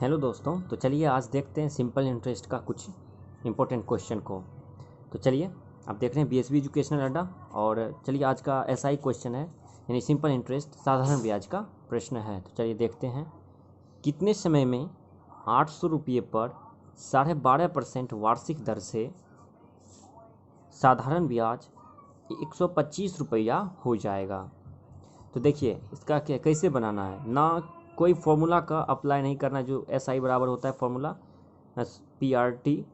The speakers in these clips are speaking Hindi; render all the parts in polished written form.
हेलो दोस्तों, तो चलिए आज देखते हैं सिंपल इंटरेस्ट का कुछ इम्पोर्टेंट क्वेश्चन को। तो चलिए आप देख रहे हैं बीएसबी एजुकेशनल अड्डा। और चलिए आज का एसआई क्वेश्चन है, यानी सिंपल इंटरेस्ट साधारण ब्याज का प्रश्न है। तो चलिए देखते हैं, कितने समय में 800 रुपये पर 12.5% वार्षिक दर से साधारण ब्याज 125 रुपया हो जाएगा। तो देखिए इसका क्या कैसे बनाना है, ना कोई फॉर्मूला का अप्लाई नहीं करना। जो एस आई बराबर होता है फॉर्मूला पी आर टी,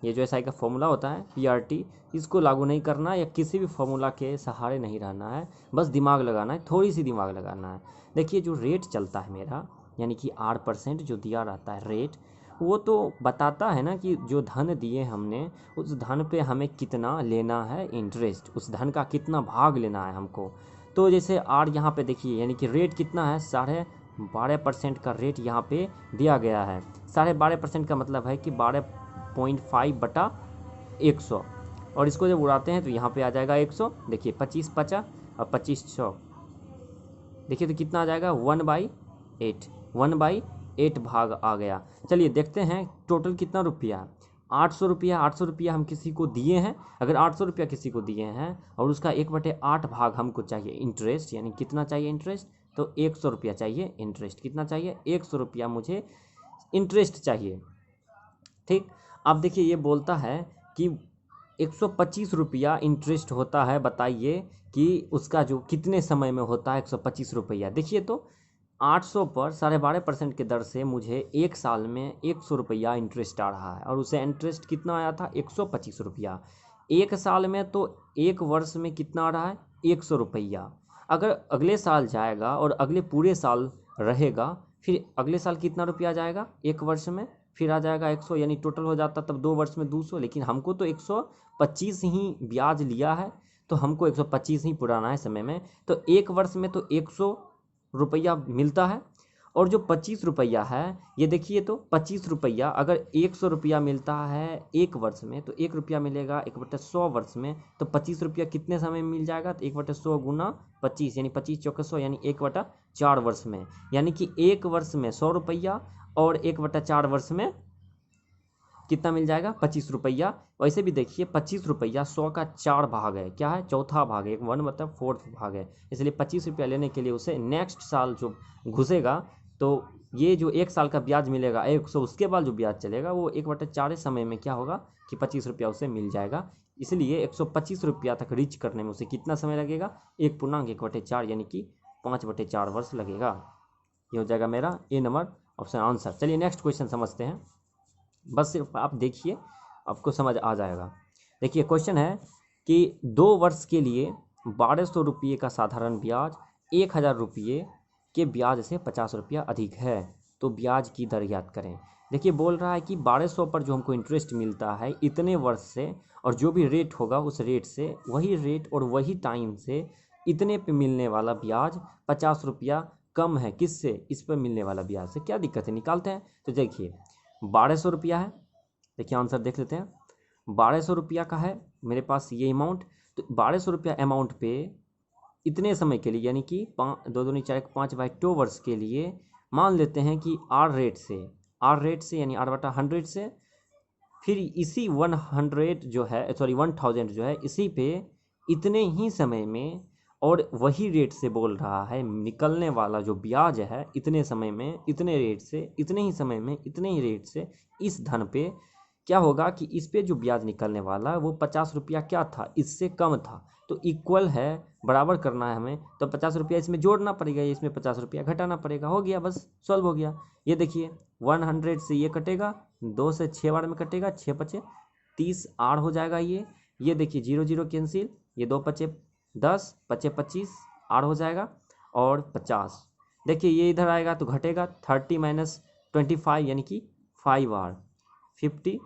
ये जो एस आई का फॉर्मूला होता है पी आर टी, इसको लागू नहीं करना या किसी भी फॉर्मूला के सहारे नहीं रहना है। बस दिमाग लगाना है, थोड़ी सी दिमाग लगाना है। देखिए जो रेट चलता है मेरा, यानी कि 8% जो दिया रहता है रेट, वो तो बताता है ना कि जो धन दिए हमने, उस धन पे हमें कितना लेना है इंटरेस्ट, उस धन का कितना भाग लेना है हमको। तो जैसे आर यहाँ पे देखिए, यानी कि रेट कितना है, 12.5% का रेट यहाँ पे दिया गया है। 12.5% का मतलब है कि 12.5/100, और इसको जब उड़ाते हैं तो यहाँ पे आ जाएगा 100। देखिए 25 50 और 25 100, देखिए तो कितना आ जाएगा 1/8, 1/8 भाग आ गया। चलिए देखते हैं टोटल कितना रुपया, 800 रुपया। 800 रुपया हम किसी को दिए हैं। अगर 800 रुपया किसी को दिए हैं और उसका 1/8 भाग हमको चाहिए इंटरेस्ट, यानी कितना चाहिए इंटरेस्ट, तो 100 रुपया चाहिए इंटरेस्ट। कितना चाहिए, 100 रुपया मुझे इंटरेस्ट चाहिए। ठीक, अब देखिए ये बोलता है कि 125 रुपया इंटरेस्ट होता है। बताइए कि उसका जो कितने समय में होता है 125 रुपया। देखिए तो 800 पर 12.5% के दर से मुझे एक साल में 100 रुपया इंटरेस्ट आ रहा है, और उसे इंटरेस्ट कितना आया था 125 रुपया। एक साल में तो एक वर्ष में कितना आ रहा है 100 रुपया। अगर अगले साल जाएगा और अगले पूरे साल रहेगा, फिर अगले साल कितना रुपया जाएगा एक वर्ष में, फिर आ जाएगा 100, यानी टोटल हो जाता तब 2 वर्ष में 200। लेकिन हमको तो 125 ही ब्याज लिया है, तो हमको 125 ही पुराना है समय में। तो एक वर्ष में तो 100 रुपया मिलता है। और जो 25 रुपया है, ये देखिए तो 25 रुपया अगर 100 रुपया मिलता है एक वर्ष में, तो 1 रुपया मिलेगा 1/100 वर्ष में। तो 25 रुपया कितने समय में मिल जाएगा, तो 1/100 गुना 25, यानी 25 चौके 100, यानी 1/4 वर्ष में। यानी कि एक वर्ष में 100 रुपया और 1/4 वर्ष में कितना मिल जाएगा 25 रुपया। वैसे भी देखिए 25 रुपया 100 का 4 भाग है, क्या है, चौथा भाग है, एक 1 मतलब 4th भाग है। इसलिए 25 रुपया लेने के लिए उसे नेक्स्ट साल जो घुसेगा, तो ये जो एक साल का ब्याज मिलेगा 100, उसके बाद जो ब्याज चलेगा वो 1/4 समय में क्या होगा कि 25 रुपया उसे मिल जाएगा। इसलिए 125 रुपया तक रीच करने में उसे कितना समय लगेगा, 1.1/4, यानी कि 5/4 वर्ष लगेगा। ये हो जाएगा मेरा ए नंबर ऑप्शन आंसर। चलिए नेक्स्ट क्वेश्चन समझते हैं, बस सिर्फ आप देखिए, आपको समझ आ जाएगा। देखिए क्वेश्चन है कि 2 वर्ष के लिए 1200 रुपये का साधारण ब्याज 1000 रुपये के ब्याज से 50 रुपया अधिक है, तो ब्याज की दर ज्ञात करें। देखिए बोल रहा है कि 1200 पर जो हमको इंटरेस्ट मिलता है इतने वर्ष से, और जो भी रेट होगा उस रेट से, वही रेट और वही टाइम से इतने पे मिलने वाला ब्याज 50 रुपया कम है किससे, इस पर मिलने वाला ब्याज से। क्या दिक्कत है, निकालते हैं। तो देखिए 1200 रुपया है, देखिए आंसर देख लेते हैं। 1200 रुपया का है मेरे पास ये अमाउंट, तो 1200 रुपया अमाउंट पे इतने समय के लिए, यानी कि 2 दूनी 4 5/2 वर्ष के लिए मान लेते हैं कि आर रेट से यानी 8/100 से, फिर इसी 100 जो है, सॉरी 1000 जो है, इसी पे इतने ही समय में और वही रेट से बोल रहा है निकलने वाला जो ब्याज है इतने समय में इतने रेट से, इतने ही समय में इतने ही रेट से, इस धन पे क्या होगा कि इस पे जो ब्याज निकलने वाला है वो 50 रुपया क्या था, इससे कम था। तो इक्वल है, बराबर करना है हमें, तो 50 रुपया इसमें जोड़ना पड़ेगा, इसमें 50 रुपया घटाना पड़ेगा। हो गया, बस सॉल्व हो गया। ये देखिए 100 से ये कटेगा, 2 से 6 बार में कटेगा, 6 पचे 30 आर हो जाएगा। ये देखिए 0 0 कैंसिल, ये 2 पचे 10, पचे 25 आर हो जाएगा, और 50। देखिए ये इधर आएगा तो घटेगा, 30 - 25 यानी कि 5 आर, 50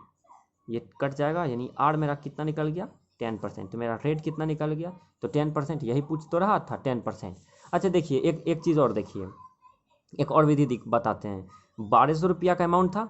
ये कट जाएगा, यानी आर मेरा कितना निकल गया 10%। तो मेरा रेट कितना निकल गया, तो 10%, यही पूछ तो रहा था 10%। अच्छा देखिए एक चीज़ और देखिए, एक और विधि बताते हैं। 1200 रुपया का अमाउंट था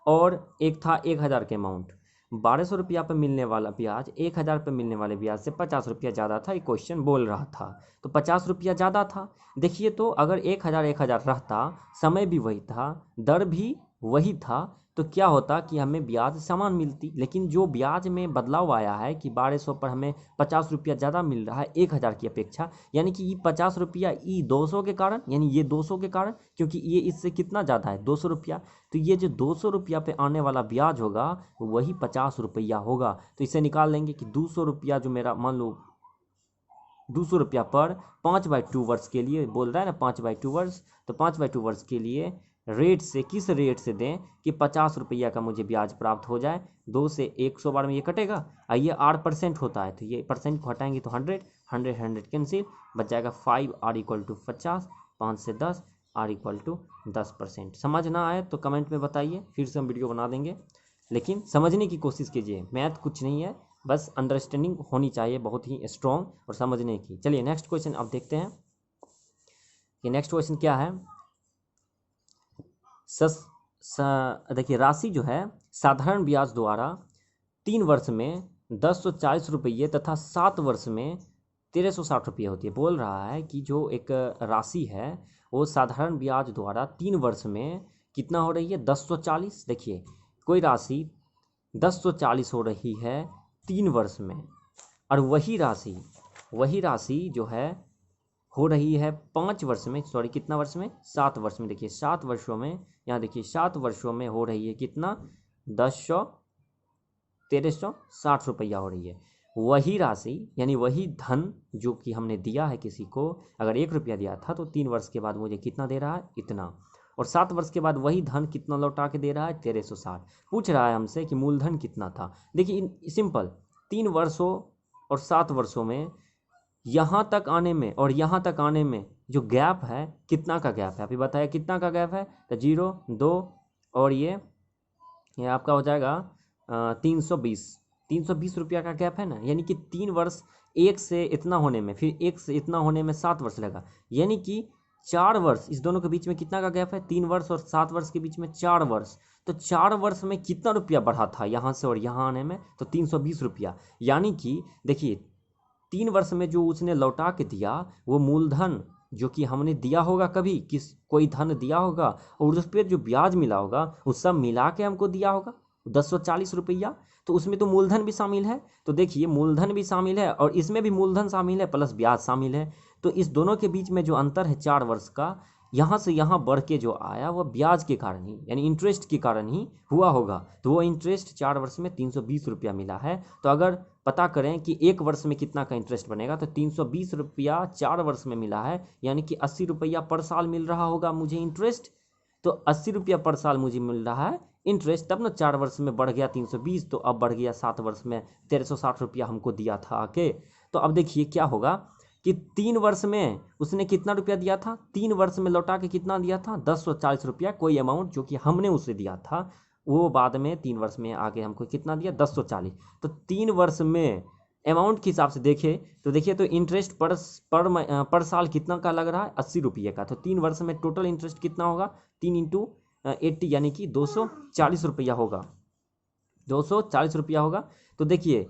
और एक था 1000 के अमाउंट। 1200 रुपया पर मिलने वाला ब्याज 1000 पर मिलने वाले ब्याज से 50 रुपया ज़्यादा था, ये क्वेश्चन बोल रहा था। तो 50 रुपया ज़्यादा था। देखिए तो अगर 1000 रहता, समय भी वही था, दर भी वही था तो क्या होता कि हमें ब्याज समान मिलती, लेकिन जो ब्याज में बदलाव आया है कि 1200 पर हमें 50 रुपया ज़्यादा मिल रहा है 1000 की अपेक्षा, यानी कि ये 50 रुपया ई 200 के कारण, यानी ये 200 के कारण, क्योंकि ये इससे कितना ज़्यादा है 200 रुपया, तो ये जो 200 रुपया पे आने वाला ब्याज होगा वही 50 रुपया होगा। तो इसे निकाल लेंगे कि 200 रुपया जो मेरा मान लो 200 रुपया पर 5/2 वर्ष के लिए बोल रहा है ना, 5/2 वर्ष, तो 5/2 वर्ष के लिए रेट से किस रेट से दें कि 50 रुपया का मुझे ब्याज प्राप्त हो जाए। 2 से 100 बार में ये कटेगा और ये 8% होता है, तो ये परसेंट को हटाएंगे तो 100 कैंसिल, बच जाएगा 5 R = 50, 5 से 10 R = 10%। समझ ना आए तो कमेंट में बताइए, फिर से हम वीडियो बना देंगे, लेकिन समझने की कोशिश कीजिए। मैथ कुछ नहीं है, बस अंडरस्टैंडिंग होनी चाहिए बहुत ही स्ट्रॉन्ग और समझने की। चलिए नेक्स्ट क्वेश्चन अब देखते हैं कि नेक्स्ट क्वेश्चन क्या है। देखिए राशि जो है साधारण ब्याज द्वारा 3 वर्ष में 1040 रुपये तथा 7 वर्ष में 1360 रुपये होती है। बोल रहा है कि जो एक राशि है वो साधारण ब्याज द्वारा 3 वर्ष में कितना हो रही है 1040। देखिए कोई राशि 1040 हो रही है 3 वर्ष में, और वही राशि जो है हो रही है 5 वर्ष में, सॉरी कितना वर्ष में 7 वर्ष में। देखिए 7 वर्षों में, यहाँ देखिए 7 वर्षों में हो रही है कितना 1360 रुपया हो रही है। वही राशि यानी वही धन जो कि हमने दिया है किसी को, अगर 1 रुपया दिया था तो 3 वर्ष के बाद मुझे कितना दे रहा है इतना, और 7 वर्ष के बाद वही धन कितना लौटा के दे रहा है 1360। पूछ रहा है हमसे कि मूलधन कितना था। देखिए सिंपल, 3 वर्षों और 7 वर्षों में यहाँ तक आने में और यहाँ तक आने में जो गैप है कितना का गैप है, अभी बताया कितना का गैप है, तो 0 2 और ये आपका हो जाएगा 320 रुपया का गैप है ना, यानी कि 3 वर्ष, 1 से इतना होने में फिर 1 से इतना होने में 7 वर्ष लगा, यानी कि 4 वर्ष इस दोनों के बीच में कितना का गैप है 3 वर्ष और 7 वर्ष के बीच में 4 वर्ष। तो 4 वर्ष में कितना रुपया बढ़ा था यहाँ से और यहाँ आने में, तो 320 रुपया। यानी कि देखिए 3 वर्ष में जो उसने लौटा के दिया वो मूलधन जो कि हमने दिया होगा, कभी कोई धन दिया होगा और उस पर जो ब्याज मिला होगा वो सब मिला के हमको दिया होगा 1040 रुपया, तो उसमें तो मूलधन भी शामिल है। तो देखिए मूलधन भी शामिल है और इसमें भी मूलधन शामिल है प्लस ब्याज शामिल है, तो इस दोनों के बीच में जो अंतर है 4 वर्ष का, यहाँ से यहाँ बढ़ के जो आया वह ब्याज के कारण ही यानी इंटरेस्ट के कारण ही हुआ होगा। तो वो इंटरेस्ट 4 वर्ष में 320 रुपया मिला है। तो अगर पता करें कि 1 वर्ष में कितना का इंटरेस्ट बनेगा, तो 320 रुपया 4 वर्ष में मिला है, यानी कि 80 रुपया पर साल मिल रहा होगा मुझे इंटरेस्ट। तो 80 रुपया पर साल मुझे मिल रहा है इंटरेस्ट, तब ना 4 वर्ष में बढ़ गया 320, तो अब बढ़ गया 7 वर्ष में 1360 रुपया हमको दिया था आके। तो अब देखिए क्या होगा कि 3 वर्ष में उसने कितना रुपया दिया था, 3 वर्ष में लौटा के कितना दिया था 1040 रुपया, कोई अमाउंट जो कि हमने उसे दिया था वो बाद में 3 वर्ष में आगे हमको कितना दिया 1040। तो 3 वर्ष में अमाउंट के हिसाब से देखे तो देखिए तो इंटरेस्ट पर साल कितना का लग रहा है 80 रुपये का। तो 3 वर्ष में टोटल इंटरेस्ट कितना होगा 3 × 80 यानी कि 240 रुपया होगा, 240 रुपया होगा। तो देखिए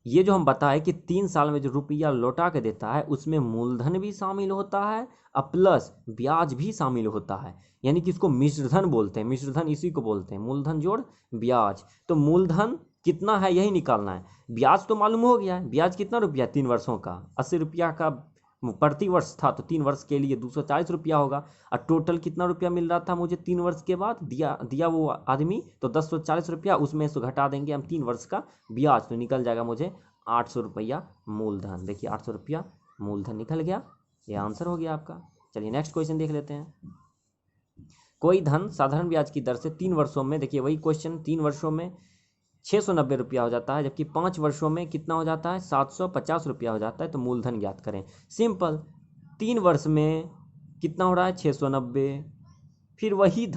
ये जो हम बताए कि 3 साल में जो रुपया लौटा के देता है उसमें मूलधन भी शामिल होता है और प्लस ब्याज भी शामिल होता है, यानी कि इसको मिश्रधन बोलते हैं। मिश्रधन इसी को बोलते हैं, मूलधन जोड़ ब्याज। तो मूलधन कितना है यही निकालना है, ब्याज तो मालूम हो गया है, ब्याज कितना रुपया 3 वर्षों का 80 रुपया का प्रति वर्ष था, तो 3 वर्ष के लिए 240 रुपया होगा। और टोटल कितना रुपया मिल रहा था मुझे 3 वर्ष के बाद दिया वो आदमी, तो 1040 रुपया, उसमें से घटा देंगे हम 3 वर्ष का ब्याज, तो निकल जाएगा मुझे 800 रुपया मूलधन। देखिए 800 रुपया मूलधन निकल गया, ये आंसर हो गया आपका। चलिए नेक्स्ट क्वेश्चन देख लेते हैं। कोई धन साधारण ब्याज की दर से 3 वर्षों में, देखिए वही क्वेश्चन, 3 वर्षों में 690 रुपया हो जाता है, जबकि 5 वर्षों में कितना हो जाता है 750 रुपया हो जाता है। तो मूलधन ज्ञात करें। सिंपल, 3 वर्ष में कितना हो रहा है 690, फिर वही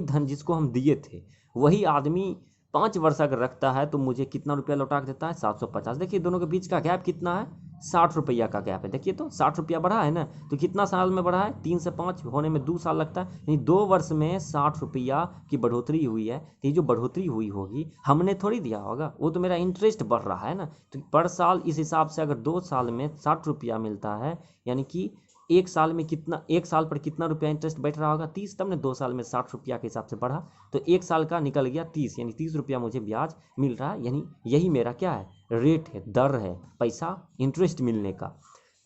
धन जिसको हम दिए थे वही आदमी 5 वर्ष अगर रखता है तो मुझे कितना रुपया लौटा के देता है 750। देखिए दोनों के बीच का गैप कितना है 60 रुपया का गैप है। देखिए तो 60 रुपया बढ़ा है ना, तो कितना साल में बढ़ा है 3 से 5 होने में 2 साल लगता है, यानी 2 वर्ष में 60 रुपया की बढ़ोतरी हुई है। तो ये जो बढ़ोतरी हुई होगी हमने थोड़ी दिया होगा, वो तो मेरा इंटरेस्ट बढ़ रहा है ना। तो पर साल इस हिसाब से अगर 2 साल में 60 रुपया मिलता है, यानी कि एक साल में कितना, एक साल पर कितना रुपया इंटरेस्ट बैठ रहा होगा 30, तब ने 2 साल में 60 रुपया के हिसाब से बढ़ा, तो एक साल का निकल गया 30, यानी 30 रुपया मुझे ब्याज मिल रहा है, यानी यही मेरा क्या है, रेट है, दर है, पैसा इंटरेस्ट मिलने का।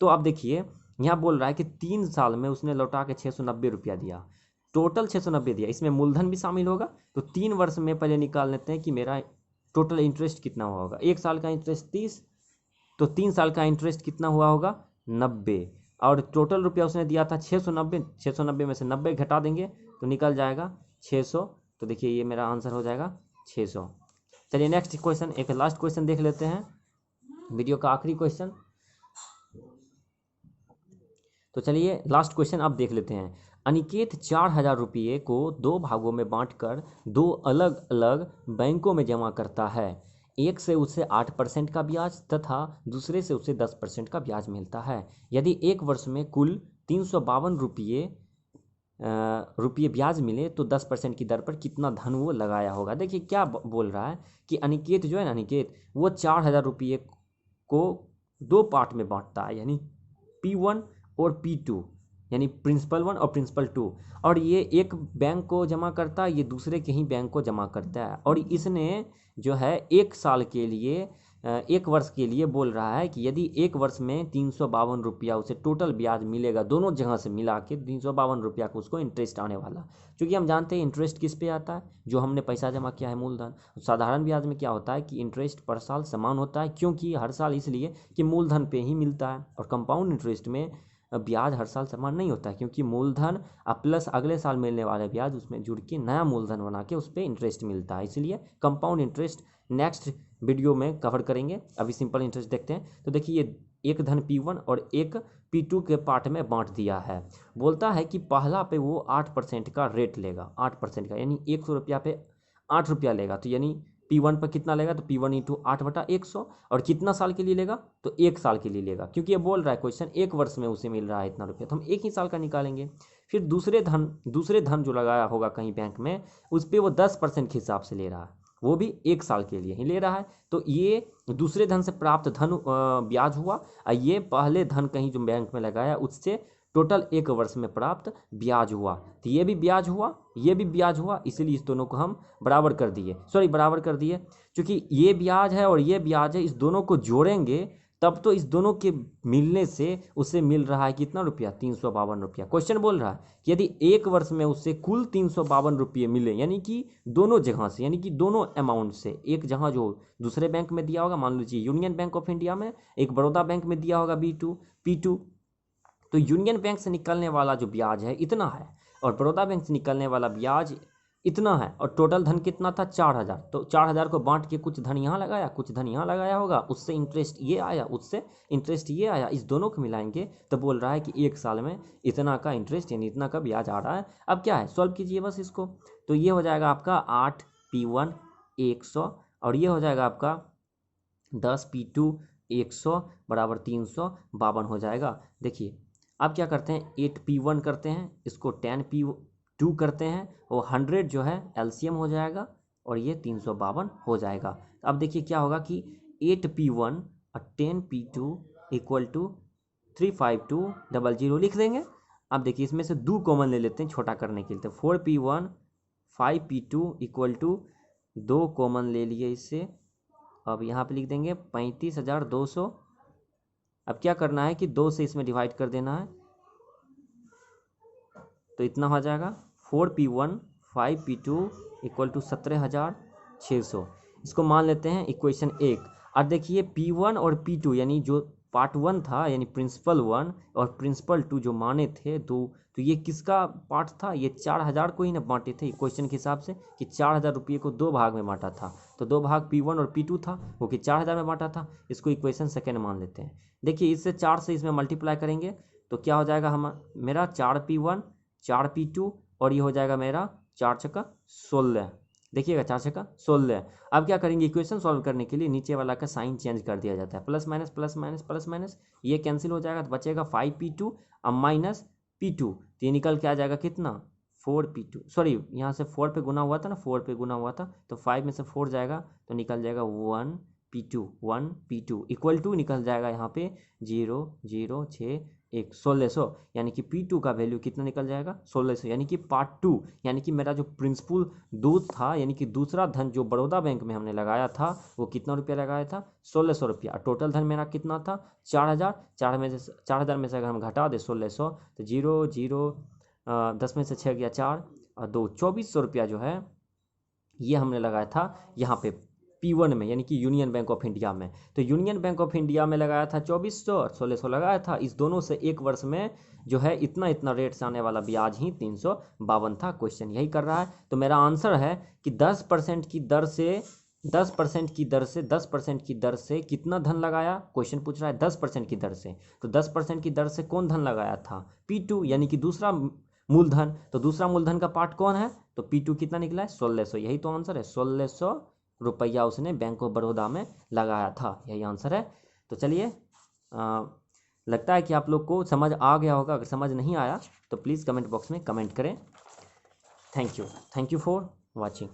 तो अब देखिए यहाँ बोल रहा है कि 3 साल में उसने लौटा के 690 रुपया दिया, टोटल 690 दिया, इसमें मूलधन भी शामिल होगा। तो 3 वर्ष में पहले निकाल लेते हैं कि मेरा टोटल इंटरेस्ट कितना हुआ होगा। एक साल का इंटरेस्ट 30, तो 3 साल का इंटरेस्ट कितना हुआ होगा 90, और टोटल रुपया उसने दिया था 690, 690 में से 90 घटा देंगे तो निकल जाएगा 600। तो देखिए ये मेरा आंसर हो जाएगा 600। चलिए नेक्स्ट क्वेश्चन, एक लास्ट क्वेश्चन देख लेते हैं, वीडियो का आखिरी क्वेश्चन। तो चलिए लास्ट क्वेश्चन अब देख लेते हैं। अनिकेत 4000 रुपये को 2 भागों में बांटकर 2 अलग अलग बैंकों में जमा करता है। एक से उसे 8% का ब्याज तथा दूसरे से उसे 10% का ब्याज मिलता है। यदि एक वर्ष में कुल 352 रुपये ब्याज मिले तो 10% की दर पर कितना धन वो लगाया होगा। देखिए क्या बोल रहा है कि अनिकेत जो है ना, अनिकेत वो 4000 रुपये को 2 पार्ट में बांटता है, यानी P1 और P2, यानी प्रिंसिपल 1 और प्रिंसिपल 2, और ये एक बैंक को जमा करता है, ये दूसरे के ही बैंक को जमा करता है। और इसने जो है एक साल के लिए, एक वर्ष के लिए बोल रहा है कि यदि एक वर्ष में 352 रुपया उसे टोटल ब्याज मिलेगा, दोनों जगह से मिला के 352 रुपया को उसको इंटरेस्ट आने वाला। क्योंकि हम जानते हैं इंटरेस्ट किस पे आता है, जो हमने पैसा जमा किया है मूलधन। साधारण ब्याज में क्या होता है कि इंटरेस्ट पर साल समान होता है, क्योंकि हर साल इसलिए कि मूलधन पे ही मिलता है। और कंपाउंड इंटरेस्ट में ब्याज हर साल समान नहीं होता है, क्योंकि मूलधन प्लस अगले साल मिलने वाले ब्याज उसमें जुड़ के नया मूलधन बना के उस पर इंटरेस्ट मिलता है, इसलिए कंपाउंड इंटरेस्ट नेक्स्ट वीडियो में कवर करेंगे। अभी सिंपल इंटरेस्ट देखते हैं। तो देखिए ये एक धन P1 और एक P2 के पार्ट में बांट दिया है। बोलता है कि पहला पे वो 8% का रेट लेगा, 8% का, यानी 100 रुपया पे 8 रुपया लेगा। तो यानी P1 पर कितना लेगा, तो P1 इंटू 8/100, और कितना साल के लिए लेगा, तो 1 साल के लिए लेगा, क्योंकि ये बोल रहा है क्वेश्चन एक वर्ष में उसे मिल रहा है इतना रुपया, तो हम एक ही साल का निकालेंगे। फिर दूसरे धन जो लगाया होगा कहीं बैंक में, उस पर वो 10% के हिसाब से ले रहा है, वो भी 1 साल के लिए ही ले रहा है। तो ये दूसरे धन से प्राप्त धन ब्याज हुआ, और ये पहले धन कहीं जो बैंक में लगाया उससे टोटल 1 वर्ष में प्राप्त ब्याज हुआ। तो ये भी ब्याज हुआ, ये भी ब्याज हुआ, इसीलिए इस दोनों को हम बराबर कर दिए, क्योंकि ये ब्याज है और ये ब्याज है, इस दोनों को जोड़ेंगे तब तो इस दोनों के मिलने से उसे मिल रहा है कितना रुपया, 352 रुपया। क्वेश्चन बोल रहा है कि यदि एक वर्ष में उसे कुल 352 रुपये मिले, यानी कि दोनों जगह से, यानी कि दोनों अमाउंट से, एक जहाँ जो दूसरे बैंक में दिया होगा, मान लीजिए यूनियन बैंक ऑफ इंडिया में, एक बड़ौदा बैंक में दिया होगा P2, तो यूनियन बैंक से निकलने वाला जो ब्याज है इतना है, और बड़ौदा बैंक से निकलने वाला ब्याज इतना है, और टोटल धन कितना था 4000। तो 4000 को बांट के कुछ धन यहाँ लगाया, कुछ धन यहाँ लगाया होगा, उससे इंटरेस्ट ये आया, उससे इंटरेस्ट ये आया, इस दोनों को मिलाएंगे तो बोल रहा है कि एक साल में इतना का इंटरेस्ट यानी इतना का ब्याज आ रहा है। अब क्या है, सॉल्व कीजिए बस इसको। तो ये हो जाएगा आपका 8P1 100, और ये हो जाएगा आपका 10P2 100 बराबर 352 हो जाएगा। देखिए अब क्या करते हैं, 8P1 करते हैं, इसको 10P2 करते हैं, और 100 जो है LCM हो जाएगा, और ये 352 हो जाएगा। अब देखिए क्या होगा कि 8P1 और 10P2 इक्वल टू 35200 लिख देंगे। अब देखिए इसमें से 2 कॉमन ले लेते हैं छोटा करने के लिए, तो 4P1 5P2 equal to 2 common ले लिए इससे, अब यहाँ पे लिख देंगे 35200। अब क्या करना है कि 2 से इसमें डिवाइड कर देना है, तो इतना हो जाएगा 4P1 5P2 इक्वल टू 17600। इसको मान लेते हैं इक्वेशन 1। और देखिए P1 और P2 यानी जो पार्ट 1 था, यानी प्रिंसिपल 1 और प्रिंसिपल 2 जो माने थे दो, तो ये किसका पार्ट था, ये 4000 को ही ना बांटे थे क्वेश्चन के हिसाब से, कि 4000 रुपये को 2 भाग में बांटा था, तो 2 भाग P1 और P2 था, वो कि 4000 में बांटा था। इसको इक्वेशन सेकेंड मान लेते हैं। देखिए इससे 4 से इसमें मल्टीप्लाई करेंगे तो क्या हो जाएगा, मेरा 4P1 4P2, और ये हो जाएगा मेरा 4 छक्का 16। देखिएगा 4 छक्का 16। अब क्या करेंगे, इक्वेशन सॉल्व करने के लिए नीचे वाला का साइन चेंज कर दिया जाता है, plus minus plus minus plus minus, ये कैंसिल हो जाएगा, तो बचेगा 5P2 और माइनस P2, तो ये निकल के आ जाएगा कितना 4P2, सॉरी यहाँ से 4 पे गुना हुआ था ना, 4 पे गुना हुआ था, तो 5 में से 4 जाएगा तो निकल जाएगा 1P2 इक्वल टू निकल जाएगा यहाँ पे 0 0 6 1 1600, यानी कि P2 का वैल्यू कितना निकल जाएगा 1600, यानी कि पार्ट 2, यानी कि मेरा जो प्रिंसिपल दूध था, यानी कि दूसरा धन जो बड़ौदा बैंक में हमने लगाया था वो कितना रुपया लगाया था 1600 रुपया। टोटल धन मेरा कितना था 4000। 4000 में से अगर हम घटा दे 1600 तो 0 0 10 में से 6 गया 4 और 2 2400 रुपया जो है ये हमने लगाया था यहाँ पे P1 में, यानी कि यूनियन बैंक ऑफ इंडिया में। तो यूनियन बैंक ऑफ इंडिया में लगाया था 2400 और 1600 लगाया था। इस दोनों से एक वर्ष में जो है इतना इतना रेट से आने वाला ब्याज ही 352 था। क्वेश्चन यही कर रहा है। तो मेरा आंसर है कि 10% की दर से 10% की दर से 10% की दर से कितना धन लगाया, क्वेश्चन पूछ रहा है 10% की दर से। तो 10% की दर से कौन धन लगाया था P2, यानी कि दूसरा मूलधन। तो दूसरा मूलधन का पार्ट कौन है, तो P2 कितना निकला है 1600। यही तो आंसर है, 1600 रुपया उसने बैंक ऑफ बड़ौदा में लगाया था, यही आंसर है। तो चलिए लगता है कि आप लोग को समझ आ गया होगा। अगर समझ नहीं आया तो प्लीज़ कमेंट बॉक्स में कमेंट करें। Thank you for watching.